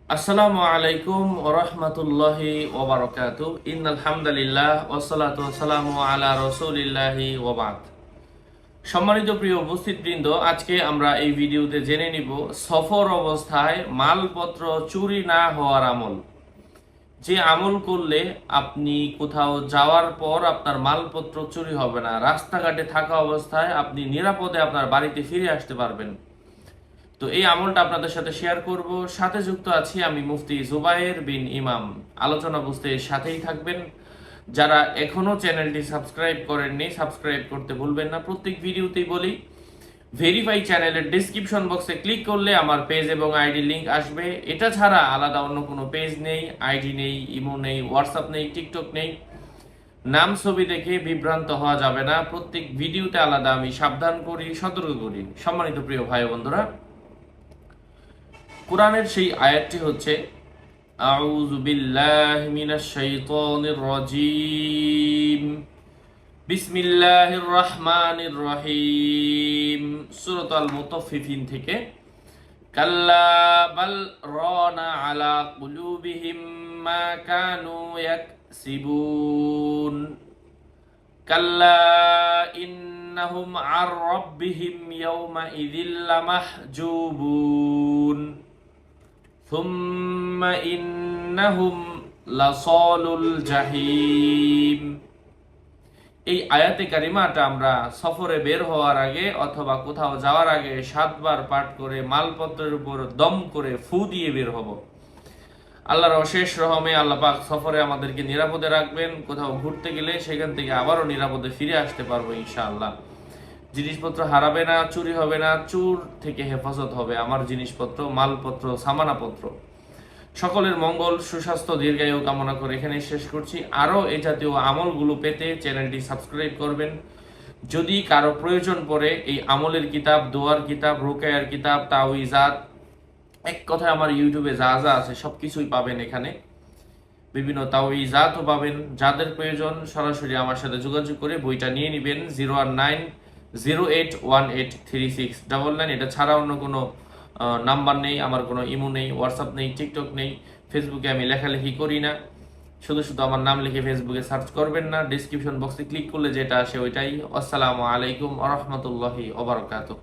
আসসালামু আলাইকুম ওয়া রাহমাতুল্লাহি ওয়া বারাকাতুহু। ইন্নাল হামদালিল্লাহ ওয়াসসালাতু ওয়াসসালামু আলা রাসূলিল্লাহি ওয়া বা'দ। সম্মানিত প্রিয় উপস্থিতবৃন্দ, আজকে আমরা এই ভিডিওতে জেনে নিব সফর অবস্থায় মালপত্র চুরি না হওয়ার আমল। যে আমল করলে আপনি কোথাও যাওয়ার পর আপনার মালপত্র চুরি হবে না, রাস্তাঘাটে থাকা অবস্থায় আপনি নিরাপদে আপনার বাড়িতে ফিরে আসতে পারবেন। তো এই আমলটা আপনাদের সাথে শেয়ার করব। সাথে যুক্ত আছি আমি মুফতি জুবায়ের বিন ইমাম। আলোচনা বুঝতে সাথেই থাকবেন। যারা এখনো চ্যানেলটি সাবস্ক্রাইব করেননি, সাবস্ক্রাইব করতে ভুলবেন না। প্রত্যেক ভিডিওতেই বলি, ভেরিফাই চ্যানেলের ডেসক্রিপশন বক্সে ক্লিক করলে আমার পেজ এবং আইডি লিংক আসবে। এটা ছাড়া আলাদা অন্য কোনো পেজ নেই, আইডি নেই, ইমো নেই, হোয়াটসঅ্যাপ নেই, টিকটক নেই। নাম ছবি দেখে বিভ্রান্ত হওয়া যাবে না। প্রত্যেক ভিডিওতে আলাদা আমি সাবধান করি, সতর্ক করি। সম্মানিত প্রিয় ভাই বন্ধুরা, কোরআনের সেই আয়াতটি হচ্ছে আউযু বিল্লাহি মিনাশ শাইতানির রাজীম বিসমিল্লাহির রহমানির রহিম, সূরা আল মুতাফফিফিন থেকে। কাল্লা বাল রানা আলা কুলুবিহিম মা কানু ইয়াকসিবুন কাল্লা ইন্নাহুম আর রাব্বিহিম ইয়াওমা ইযিল লামাহজুবুন থুম্মা ইন্নাহুম লাসালুল জাহিম। এই আয়াতে কারিমাটা আমরা সফরে বের হওয়ার আগে অথবা কোথাও যাওয়ার আগে 7 বার পাঠ করে মালপত্রের উপর দম করে ফু দিয়ে বের হব। আল্লাহর অশেষ রহমে আল্লাহ পাক সফরে আমাদেরকে নিরাপদে রাখবেন। কোথাও ঘুরতে গেলে সেখান থেকে আবারও নিরাপদে ফিরে আসতে পারবো ইনশাআল্লাহ। জিনিসপত্র হারাবে না, চুরি হবে না, চোর থেকে হেফাজত হবে আমার জিনিসপত্র, মালপত্র, সামানাপত্র। সকলের মঙ্গল, সুস্বাস্থ্য, দীর্ঘায়ু কামনা করে এখানে শেষ করছি। আরও এই জাতীয় আমলগুলো পেতে চ্যানেলটি সাবস্ক্রাইব করবেন। যদি কারো প্রয়োজন পড়ে এই আমলের কিতাব, দোয়ার কিতাব, রুকায়ার কিতাব, তাওয়িজাত, এক কথায় আমার ইউটিউবে যা যা আছে সবকিছুই পাবেন এখানে। বিভিন্ন তাওয়িজাতও পাবেন। যাদের প্রয়োজন সরাসরি আমার সাথে যোগাযোগ করে বইটা নিয়ে নেবেন। 01908183699। এটা ছাড়া অন্য কোনো নাম্বার নেই, আমার কোনো ইমো নেই, হোয়াটসঅ্যাপ নেই, টিকটক নেই, ফেসবুকে আমি লেখালেখি করি না। শুধু শুধু আমার নাম লিখে ফেসবুকে সার্চ করবেন না, ডিসক্রিপশন বক্সে ক্লিক করলে যেটা আসে ওইটাই। আসসালামু আলাইকুম ওয়া রাহমাতুল্লাহি ওয়া বারাকাতুহু।